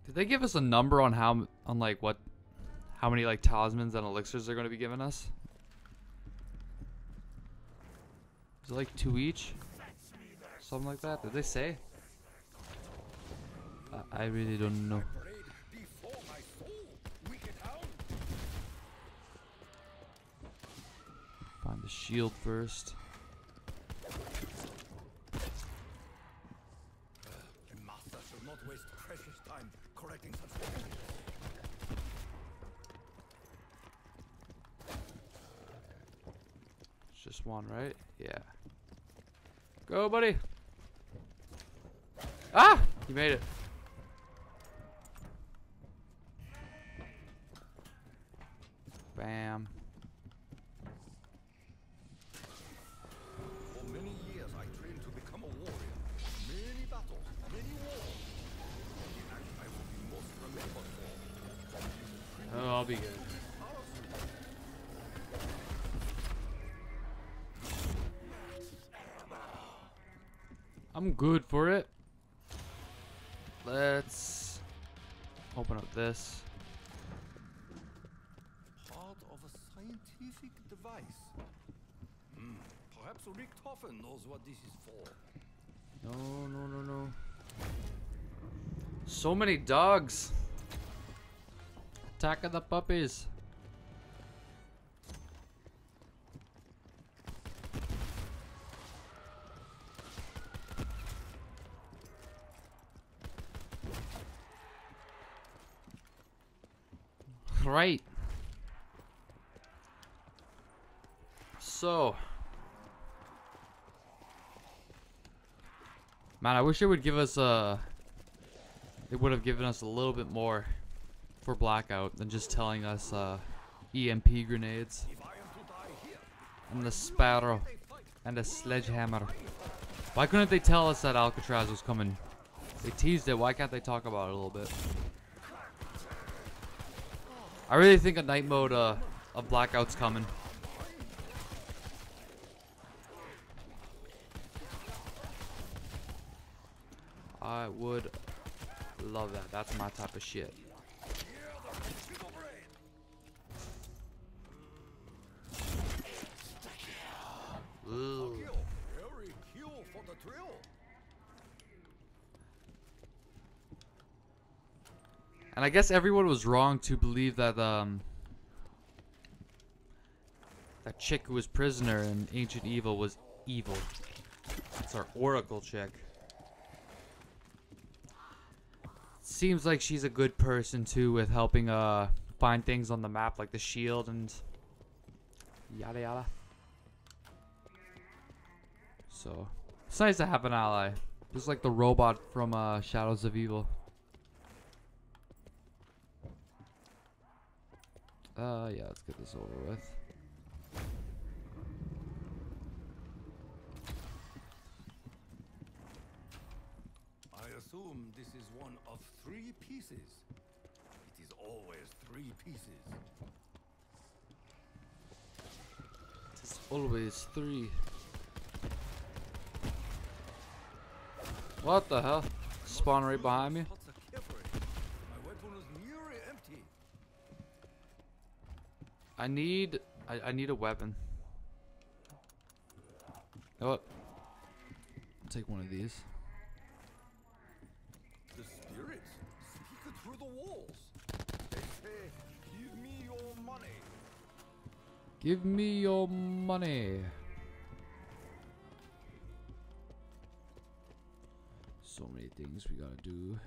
Did they give us a number on how many like talismans and elixirs they're going to be giving us? Is it like 2 each? Something like that? Did they say? I really don't know. Find the shield first. The master should not waste precious time correcting such things. just one, right? Yeah. Go, buddy. Ah! You made it. Bam. For many years, I trained to become a warrior. Many battles, many wars. The act I will be most remembered for. Oh, I'll be good. I'm good for it. Let's open up this. Part of a scientific device. Perhaps Rick Toffen knows what this is for. No. So many dogs. Attack of the puppies. Right. So, man, I wish it would give us it would have given us a little bit more for Blackout than just telling us EMP grenades and the Sparrow and the Sledgehammer. Why couldn't they tell us that Hellcatraz was coming? They teased it. Why can't they talk about it a little bit? I really think a night mode of Blackout's coming. I would love that. That's my type of shit. Ooh. And I guess everyone was wrong to believe that that chick who was prisoner in Ancient Evil was evil. It's our Oracle chick. Seems like she's a good person too, with helping find things on the map like the shield and yada yada. So it's nice to have an ally, just like the robot from Shadows of Evil. Yeah, let's get this over with. I assume this is one of 3 pieces. It is always 3 pieces. It's always 3. What the hell? Spawn right behind me. I need a weapon. You know what? I'll take one of these. The spirits speak through the walls. They say, "Give me your money." Give me your money. So many things we gotta do.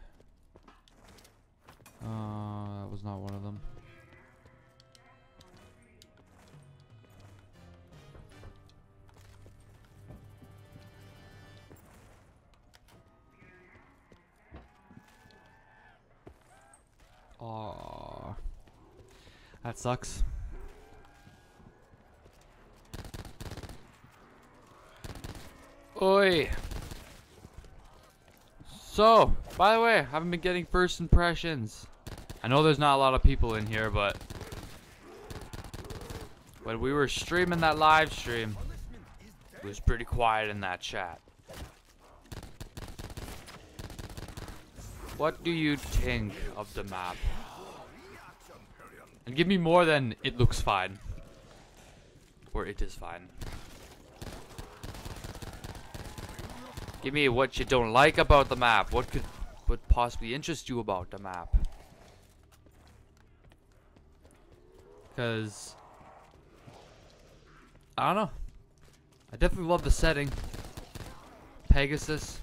That was not one of them. Aww. That sucks. Oi. So, by the way, I haven't been getting first impressions. I know there's not a lot of people in here, but when we were streaming that live stream, it was pretty quiet in that chat. What do you think of the map? And give me more than it looks fine. Or it is fine. Give me what you don't like about the map. What would possibly interest you about the map? Because I don't know. I definitely love the setting. Pegasus.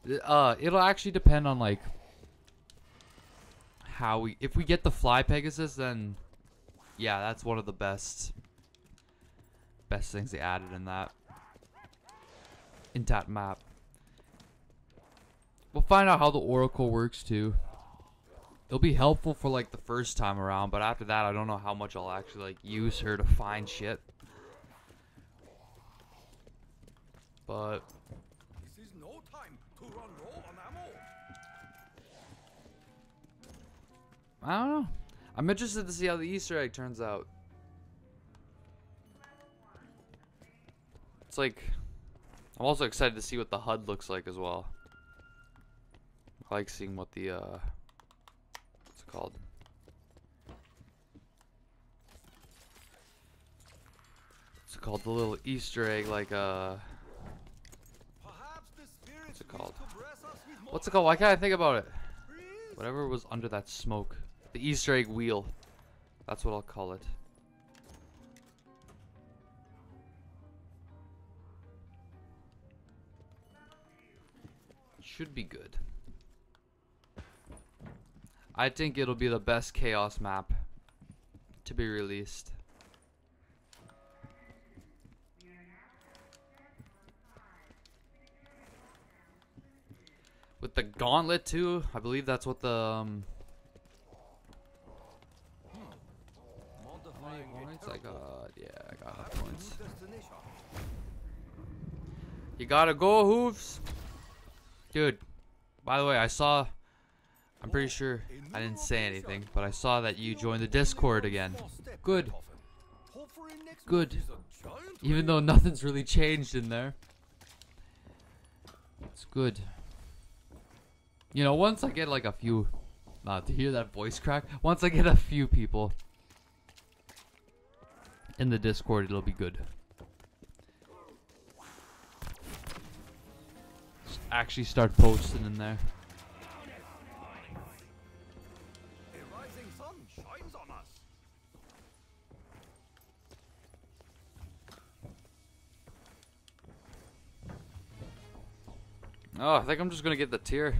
It'll actually depend on like how if we get the fly Pegasus, then yeah, that's one of the best best things they added in that map. We'll find out how the Oracle works too. It'll be helpful for like the first time around, but after that I don't know how much I'll actually like use her to find shit. But This is no time to run low on ammo. I don't know. I'm interested to see how the Easter egg turns out. It's like, I'm also excited to see what the HUD looks like as well. I like seeing what the what's it called? What's it called? The little Easter egg, like what's it called? What's it called? Why can't I think about it? Whatever was under that smoke. The Easter egg wheel. That's what I'll call it. Should be good. I think it'll be the best Chaos map to be released. With the Gauntlet too, I believe that's what the how many points I got? Yeah, I got enough points. You gotta go, Hooves. Dude, by the way, I'm pretty sure I didn't say anything, but I saw that you joined the Discord again. Good. Good. Even though nothing's really changed in there. It's good. You know, once I get like a few, to hear that voice crack, once I get a few people in the Discord, it'll be good. Just actually start posting in there. A rising sun shines on us. Oh, I think I'm just gonna get the tier.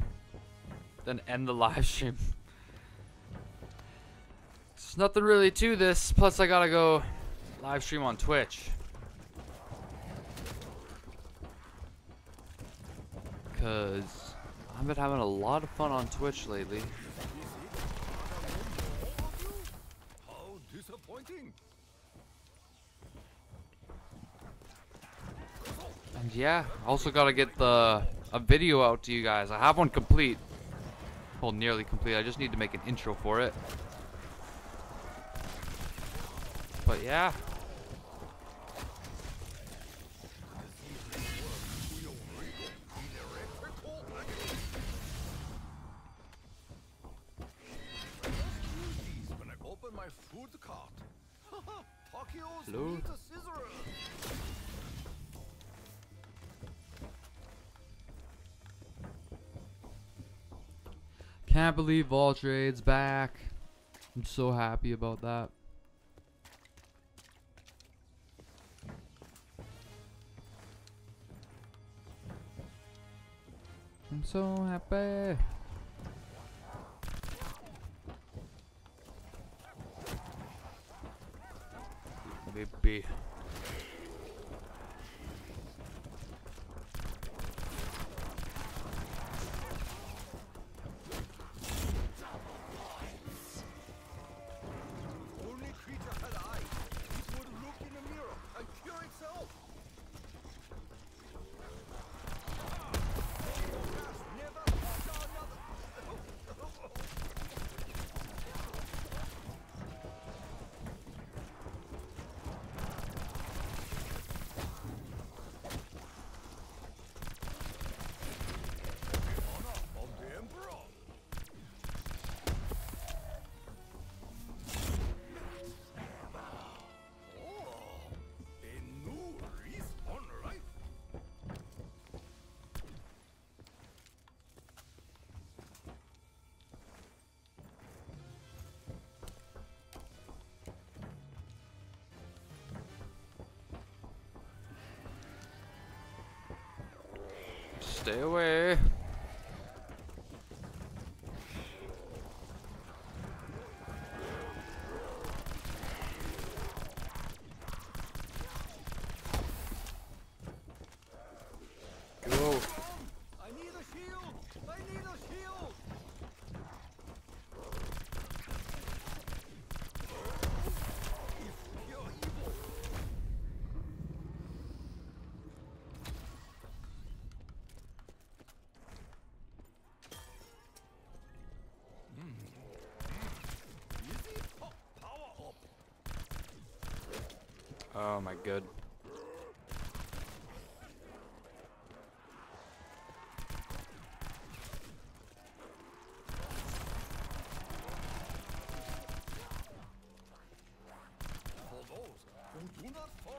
Then end the live stream. There's nothing really to this. Plus, I gotta go live stream on Twitch. Because I've been having a lot of fun on Twitch lately. How disappointing. And yeah, I also gotta get a video out to you guys. I have one complete. Well, nearly complete. I just need to make an intro for it. But yeah. When I open my food cart. Tokyo's Hello? need a scissor. Can't believe Voltrade's back. I'm so happy about that. I'm so happy. Baby. Only creature had eyes. It would look in the mirror and cure itself. Never fought another. Honor of the Emperor. Oh, a new respawn rifle. Stay away. Oh my good.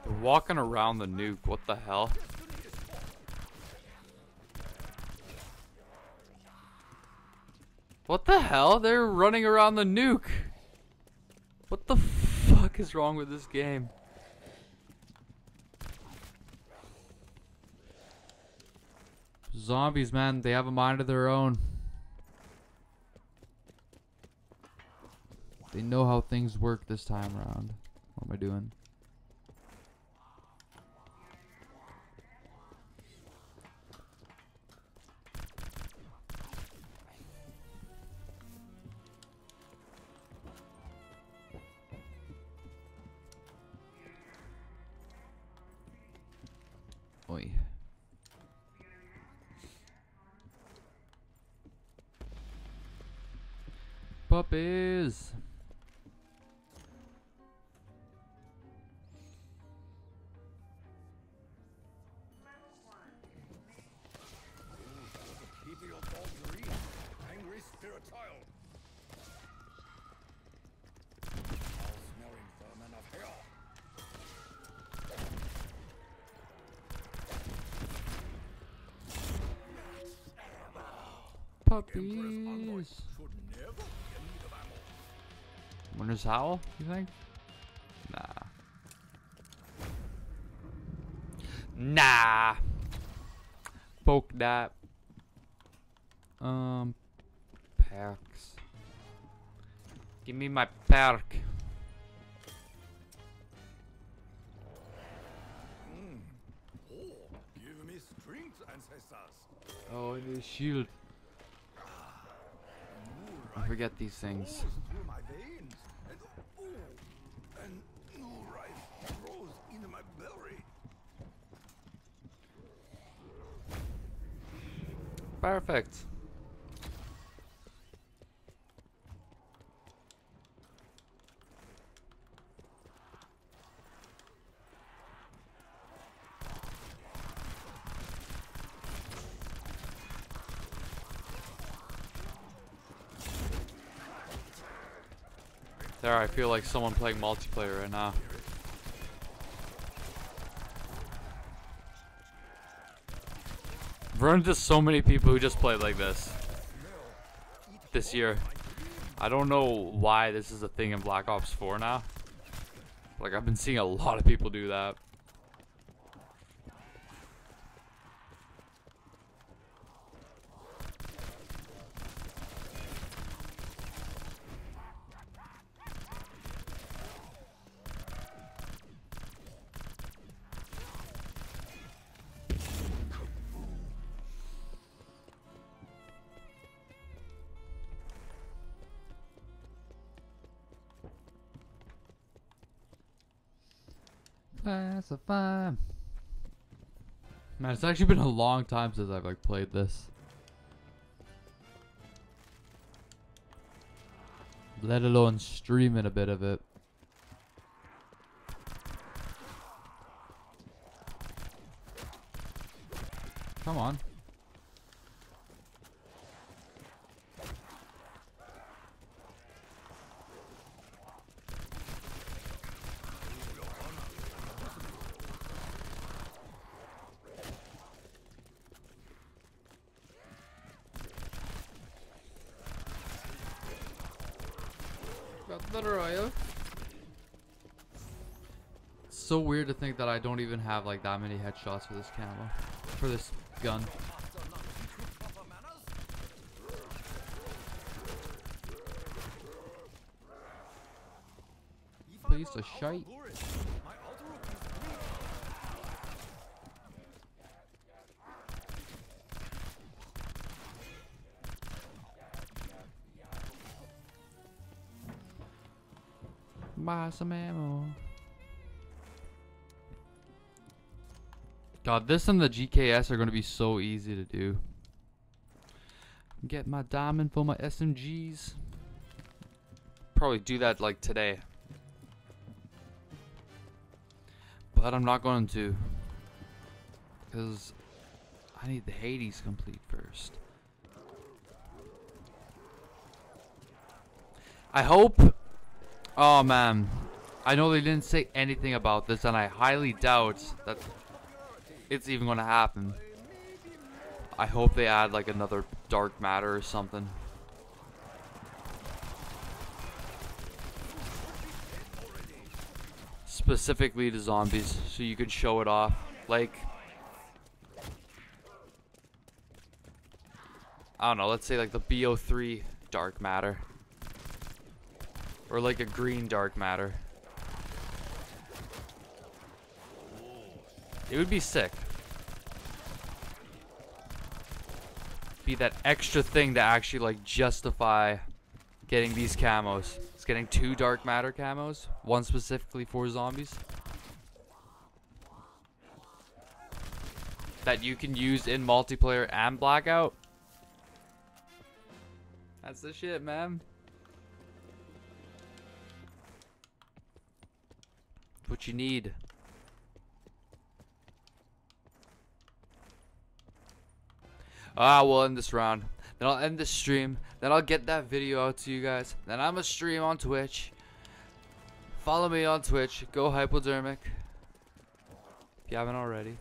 They're walking around the nuke. What the hell? What the hell? They're running around the nuke. What the fuck is wrong with this game? Zombies, man, they have a mind of their own. They know how things work this time around. What am I doing? Oi. Puppies. Keep your doggery, angry spirit child. Foul-smelling vermin of hell. Puppies. Winter's Howl, you think? Nah. Nah. Poke that. Perks. Give me my perk. Give me strength, ancestors. Oh, I need a shield. I forget these things. Through my veins. And new life grows in my belly. Perfect. There, I feel like someone playing multiplayer right now. I've run into so many people who just play like this year. I don't know why this is a thing in Black Ops 4 now. Like, I've been seeing a lot of people do that. Classify. Man, it's actually been a long time since I've like played this. Let alone streaming a bit of it. Come on. Got the royal. It's so weird to think that I don't even have like that many headshots for this camo, for this gun. Piece of shite. Buy some ammo. God, this and the GKS are going to be so easy to do. Get my diamond for my SMGs. Probably do that like today. But I'm not going to. Because I need the Hades complete first. I hope... Oh man. I know they didn't say anything about this, and I highly doubt that it's even going to happen. I hope they add like another dark matter or something. Specifically to zombies, so you can show it off. Like, I don't know, let's say like the BO3 dark matter. Or like a green dark matter. It would be sick. Be that extra thing to actually like justify getting these camos. It's getting 2 dark matter camos, one specifically for zombies, that you can use in multiplayer and blackout. That's the shit, man. What you need. We'll end this round. Then I'll end this stream. Then I'll get that video out to you guys. Then I'm gonna stream on Twitch. Follow me on Twitch. Go Hypodermic. If you haven't already.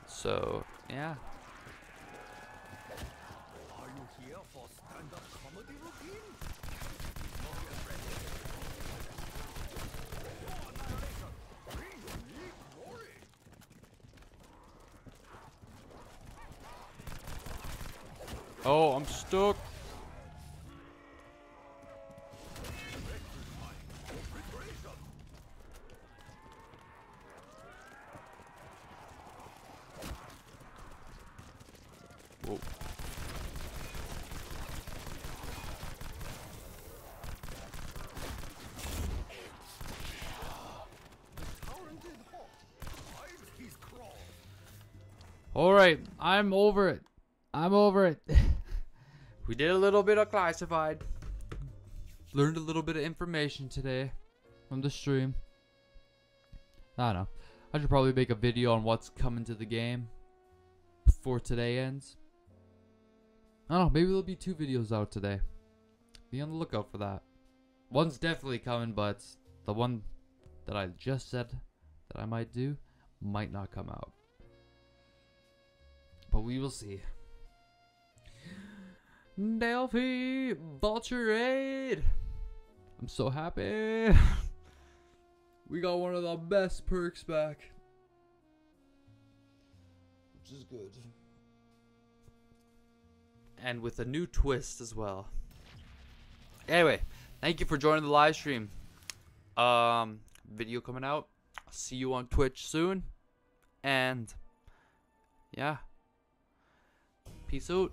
So, yeah. Are you here for stand-up comedy routine? Oh, I'm stuck. Whoa. All right, I'm over it. I'm over it. We did a little bit of classified. Learned a little bit of information today from the stream. I don't know. I should probably make a video on what's coming to the game before today ends. I don't know. Maybe there'll be 2 videos out today. Be on the lookout for that. One's definitely coming, but the one that I just said that I might do might not come out. But we will see. Delphi Vulture Aid. I'm so happy. We got one of the best perks back, which is good. And with a new twist as well. Anyway, thank you for joining the live stream. Video coming out. I'll see you on Twitch soon. And yeah. Peace out.